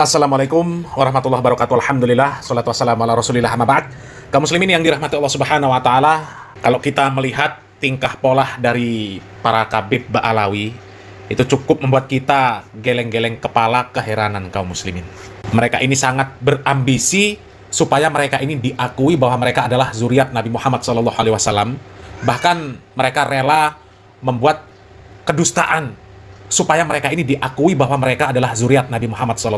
Assalamualaikum warahmatullahi wabarakatuh. Alhamdulillah, salatu wassalamu ala rasulillah, amma ba'd. Kaum muslimin yang dirahmati Allah subhanahu wa ta'ala, kalau kita melihat tingkah pola dari para Khabib Ba'alawi, itu cukup membuat kita geleng-geleng kepala keheranan kaum muslimin. Mereka ini sangat berambisi supaya mereka ini diakui bahwa mereka adalah zuriat Nabi Muhammad SAW. Bahkan mereka rela membuat kedustaan supaya mereka ini diakui bahwa mereka adalah zuriat Nabi Muhammad SAW.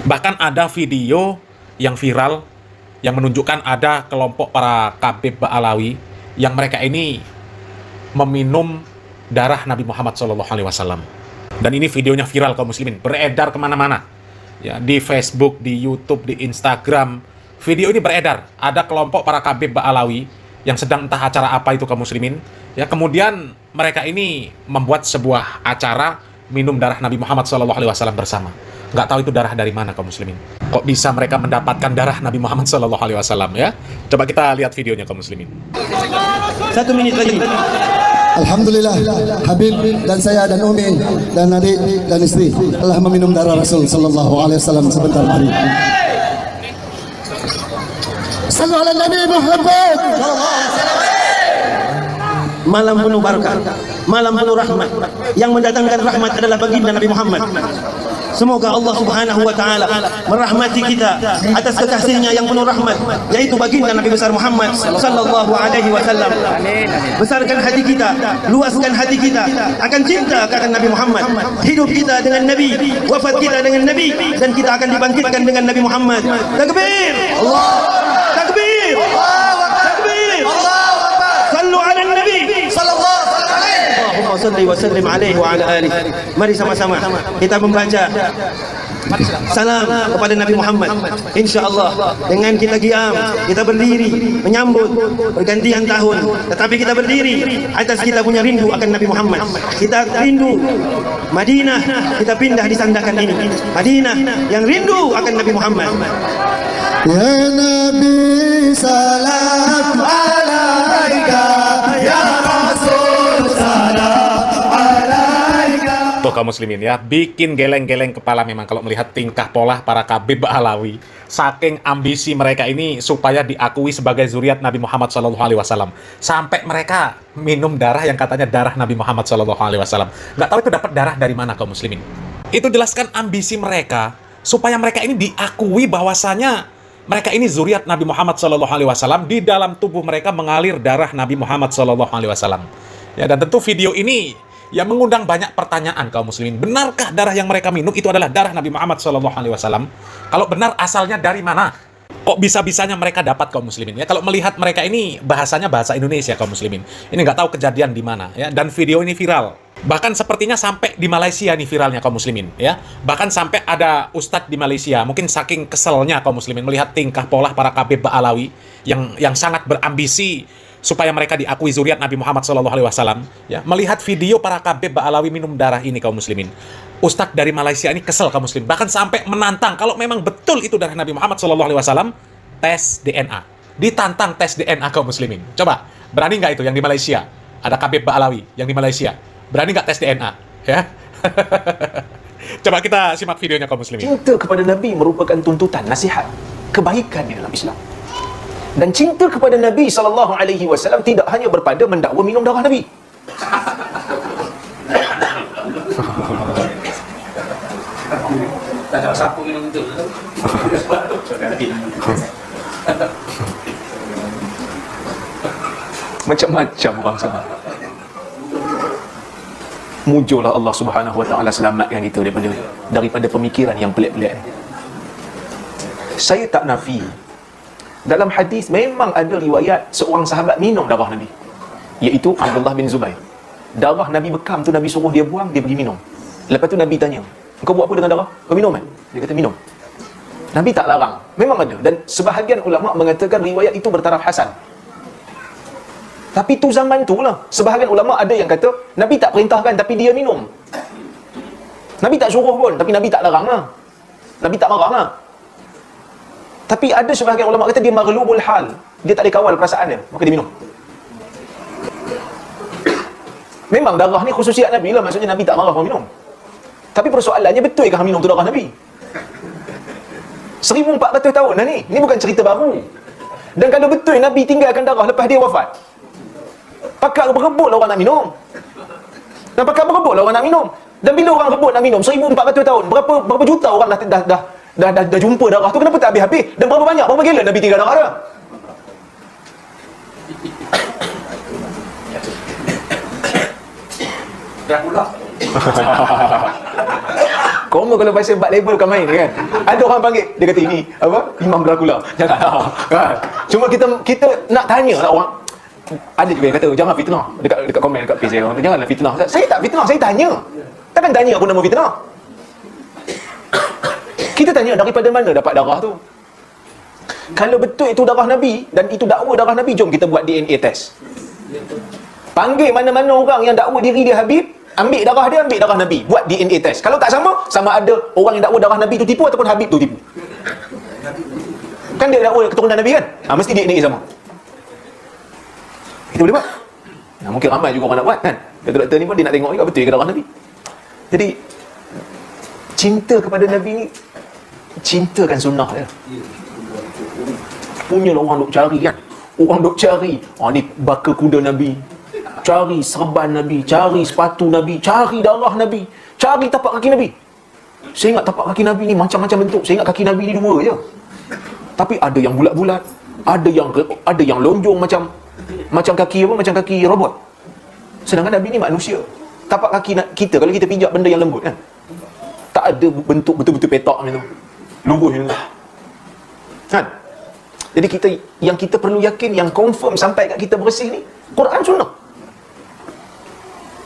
Bahkan ada video yang viral yang menunjukkan ada kelompok para Khabib Ba'alawi yang mereka ini meminum darah Nabi Muhammad SAW. Dan ini videonya viral kaum muslimin, beredar kemana-mana. Ya, di Facebook, di YouTube, di Instagram, video ini beredar. Ada kelompok para Khabib Ba'alawi yang sedang entah acara apa itu kaum muslimin. Ya, kemudian mereka ini membuat sebuah acara minum darah Nabi Muhammad SAW bersama. Nggak tahu itu darah dari mana kaum muslimin. Kok bisa mereka mendapatkan darah Nabi Muhammad SAW ya? Coba kita lihat videonya kaum muslimin. 1 menit lagi. Alhamdulillah, Habib dan saya dan Umi dan adik dan istri telah meminum darah Rasul Sallallahu Alaihi Wasallam sebentar hari. Sallu ala Nabi Muhammad. Malam penuh barakah, malam penuh rahmat. Yang mendatangkan rahmat adalah baginda Nabi Muhammad. Semoga Allah Subhanahu wa taala merahmati kita atas kekasihnya yang penuh rahmat, yaitu baginda Nabi besar Muhammad sallallahu alaihi wasallam. Besarkan hati kita, luaskan hati kita akan cinta kepada Nabi Muhammad. Hidup kita dengan Nabi, wafat kita dengan Nabi, dan kita akan dibangkitkan dengan Nabi Muhammad. Takbir! Allah! Takbir! Allah! Takbir! Allah! Sallu ala Nabi sallallahu alaihi Allahumma salli wa sallim alaihi wa ala alihi. Mari sama-sama kita membaca salam kepada Nabi Muhammad. InsyaAllah dengan kita diam, kita berdiri menyambut pergantian tahun, tetapi kita berdiri atas kita punya rindu akan Nabi Muhammad. Kita rindu Madinah, kita pindah di sandakan ini, Madinah yang rindu akan Nabi Muhammad. Ya Nabi salam alaika, ya Rasul salam alaika. Tuh kaum muslimin ya, bikin geleng-geleng kepala memang kalau melihat tingkah pola para Khabib Ba'alawi. Saking ambisi mereka ini supaya diakui sebagai zuriat Nabi Muhammad SAW. Sampai mereka minum darah yang katanya darah Nabi Muhammad SAW. Nggak tahu itu dapat darah dari mana kaum muslimin. Itu jelaskan ambisi mereka supaya mereka ini diakui bahwasanya mereka ini zuriat Nabi Muhammad SAW. Di dalam tubuh mereka mengalir darah Nabi Muhammad SAW. Ya, dan tentu video ini yang mengundang banyak pertanyaan kaum muslimin. Benarkah darah yang mereka minum itu adalah darah Nabi Muhammad SAW? Kalau benar, asalnya dari mana? Kok bisa-bisanya mereka dapat kaum muslimin? Ya, kalau melihat mereka ini bahasanya bahasa Indonesia kaum muslimin. Ini nggak tahu kejadian di mana ya. Dan video ini viral. Bahkan sepertinya sampai di Malaysia nih viralnya kaum muslimin ya. Bahkan sampai ada ustadz di Malaysia mungkin saking keselnya kaum muslimin melihat tingkah pola para Khabib Ba'alawi yang sangat berambisi supaya mereka diakui zuriat Nabi Muhammad SAW ya. Melihat video para Khabib Ba'alawi minum darah ini kaum muslimin, ustadz dari Malaysia ini kesel kaum muslimin, bahkan sampai menantang kalau memang betul itu darah Nabi Muhammad SAW, tes DNA. Ditantang tes DNA kaum muslimin. Coba, berani nggak itu yang di Malaysia? Ada Khabib Ba'alawi yang di Malaysia, berani nggak tes DNA ya? Coba kita simak videonya kaum muslimin. Cinta kepada Nabi merupakan tuntutan, nasihat, kebaikan di dalam Islam. Dan cinta kepada Nabi SAW tidak hanya berpada mendakwa minum darah Nabi. Tak ada siapa minum itu. Macam-macam bangsa. Mujurlah Allah Subhanahu wa taala selamatkan kita daripada pemikiran yang pelik-pelik. Saya tak nafi. Dalam hadis memang ada riwayat seorang sahabat minum darah Nabi, iaitu Abdullah bin Zubair. Darah Nabi bekam tu Nabi suruh dia buang, dia pergi minum. Lepas tu Nabi tanya, "Kau buat apa dengan darah? Kau minum kan?" Dia kata minum. Nabi tak larang. Memang ada, dan sebahagian ulama mengatakan riwayat itu bertaraf hasan. Tapi tu zaman tu lah. Sebahagian ulama ada yang kata Nabi tak perintahkan tapi dia minum. Nabi tak suruh pun, tapi Nabi tak larang lah. Nabi tak marah lah. Tapi ada sebahagian ulama kata dia maghlubul hal, dia tak ada kawal perasaan dia, maka dia minum. Memang darah ni khususiat Nabi lah, maksudnya Nabi tak marah orang minum. Tapi persoalannya, betul ke minum tu darah Nabi? 1400 tahun dah ni. Ni bukan cerita baru. Dan kalau betul Nabi tinggalkan darah lepas dia wafat, pakar berebut lah orang nak minum. Dan pakar berebut lah orang nak minum. Dan bila orang rebut nak minum 1400 tahun, berapa juta orang dah jumpa darah tu, kenapa tak habis-habis? Dan berapa banyak, berapa gila Nabi tinggal darah dia? Dracula. Koma kalau pasal bab label bukan main kan. Ada orang panggil, dia kata ini apa? Imam Dracula. Kan? Cuma kita nak tanya lah orang. Ada juga yang kata jangan fitnah dekat komen dekat page saya. Janganlah fitnah. Saya tak fitnah, saya tanya. Takkan tanya aku nama fitnah. Kita tanya daripada mana dapat darah tu. Kalau betul itu darah Nabi dan itu dakwa darah Nabi, jom kita buat DNA test. Panggil mana-mana orang yang dakwa diri dia Habib, ambil darah dia, ambil darah Nabi, buat DNA test. Kalau tak sama ada orang yang dakwa darah Nabi tu tipu ataupun Habib tu tipu. Kan dia dakwa keturunan Nabi kan? Mesti DNA sama. Kita boleh buat. Mungkin ramai juga orang nak buat kan. Doktor ni pun dia nak tengok juga betul ke darah Nabi. Jadi cinta kepada Nabi ni, cintakan sunnah dia. Punyalah orang duk cari kan. Orang duk cari, ni baka kuda Nabi, cari serban Nabi, cari sepatu Nabi, cari darah Nabi, cari tapak kaki Nabi. Saya ingat tapak kaki Nabi ni macam-macam bentuk. Saya ingat kaki Nabi ni 2 je. Tapi ada yang bulat-bulat, ada yang lonjong macam kaki apa? Macam kaki robot. Sedangkan Nabi ni manusia. Tapak kaki kita, kalau kita pijak benda yang lembut kan, tak ada bentuk betul-betul petak macam tu, lurus macam tu kan. Jadi kita perlu yakin, yang confirm sampai kat kita bersih ni Quran Sunnah.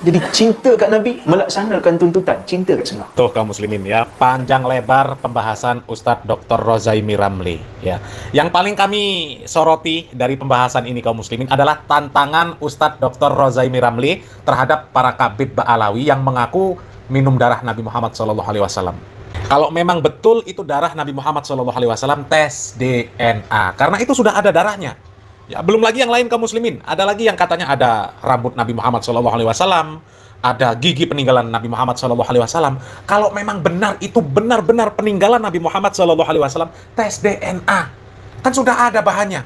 Jadi cinta kat Nabi, melaksanakan tuntutan cinta kat sunnah. Tuh kaum muslimin ya, panjang lebar pembahasan Ustadz Dr. Rozaimi Ramli ya. Yang paling kami soroti dari pembahasan ini kaum muslimin adalah tantangan Ustadz Dr. Rozaimi Ramli terhadap para kabid Ba'alawi yang mengaku minum darah Nabi Muhammad SAW. Kalau memang betul itu darah Nabi Muhammad SAW, tes DNA, karena itu sudah ada darahnya. Ya, belum lagi yang lain kaum muslimin. Ada lagi yang katanya ada rambut Nabi Muhammad SAW, ada gigi peninggalan Nabi Muhammad SAW. Kalau memang benar itu benar-benar peninggalan Nabi Muhammad SAW, tes DNA, kan sudah ada bahannya.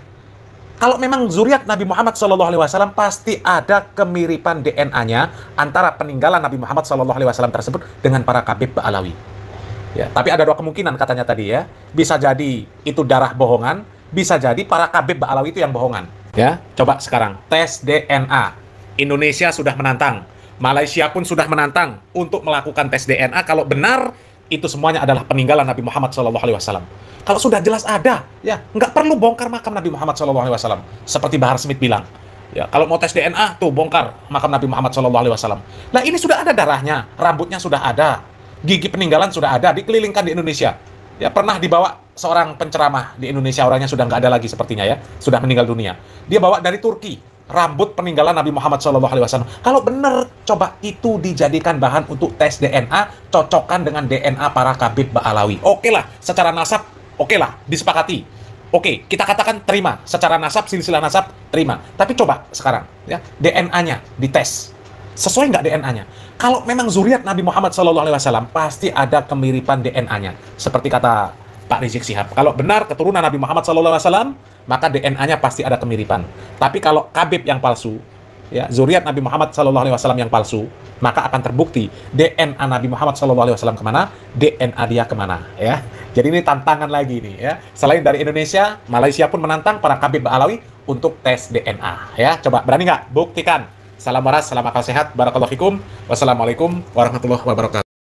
Kalau memang zuriat Nabi Muhammad SAW, pasti ada kemiripan DNA-nya antara peninggalan Nabi Muhammad SAW tersebut dengan para kabid Ba'alawi. Ya, tapi ada 2 kemungkinan katanya tadi ya. Bisa jadi itu darah bohongan, bisa jadi para kabid Ba'alawi itu yang bohongan. Ya, coba sekarang tes DNA. Indonesia sudah menantang, Malaysia pun sudah menantang untuk melakukan tes DNA kalau benar itu semuanya adalah peninggalan Nabi Muhammad SAW. Kalau sudah jelas ada, ya nggak perlu bongkar makam Nabi Muhammad SAW. Seperti Bahar Smith bilang, ya kalau mau tes DNA tuh bongkar makam Nabi Muhammad SAW. Nah ini sudah ada darahnya, rambutnya sudah ada, gigi peninggalan sudah ada, dikelilingkan di Indonesia. Ya pernah dibawa seorang penceramah di Indonesia, orangnya sudah nggak ada lagi sepertinya ya, sudah meninggal dunia. Dia bawa dari Turki rambut peninggalan Nabi Muhammad SAW. Kalau benar, coba itu dijadikan bahan untuk tes DNA, cocokkan dengan DNA para kabid Ba'alawi. Oke lah, secara nasab, oke lah, disepakati. Oke, kita katakan terima, secara nasab, silsilah nasab, terima. Tapi coba sekarang, ya DNA-nya dites. Sesuai nggak DNA-nya? Kalau memang zuriat Nabi Muhammad SAW, pasti ada kemiripan DNA-nya. Seperti kata Pak Rizik Syihab, kalau benar keturunan Nabi Muhammad SAW, maka DNA-nya pasti ada kemiripan. Tapi kalau kabib yang palsu, ya zuriat Nabi Muhammad SAW yang palsu, maka akan terbukti DNA Nabi Muhammad SAW kemana, DNA dia kemana. Ya, jadi ini tantangan lagi nih. Ya, selain dari Indonesia, Malaysia pun menantang para kabib Ba'alawi untuk tes DNA. Ya, coba berani nggak? Buktikan. Salam waras, salam akal sehat, barakallahu fikum, wassalamualaikum warahmatullahi wabarakatuh.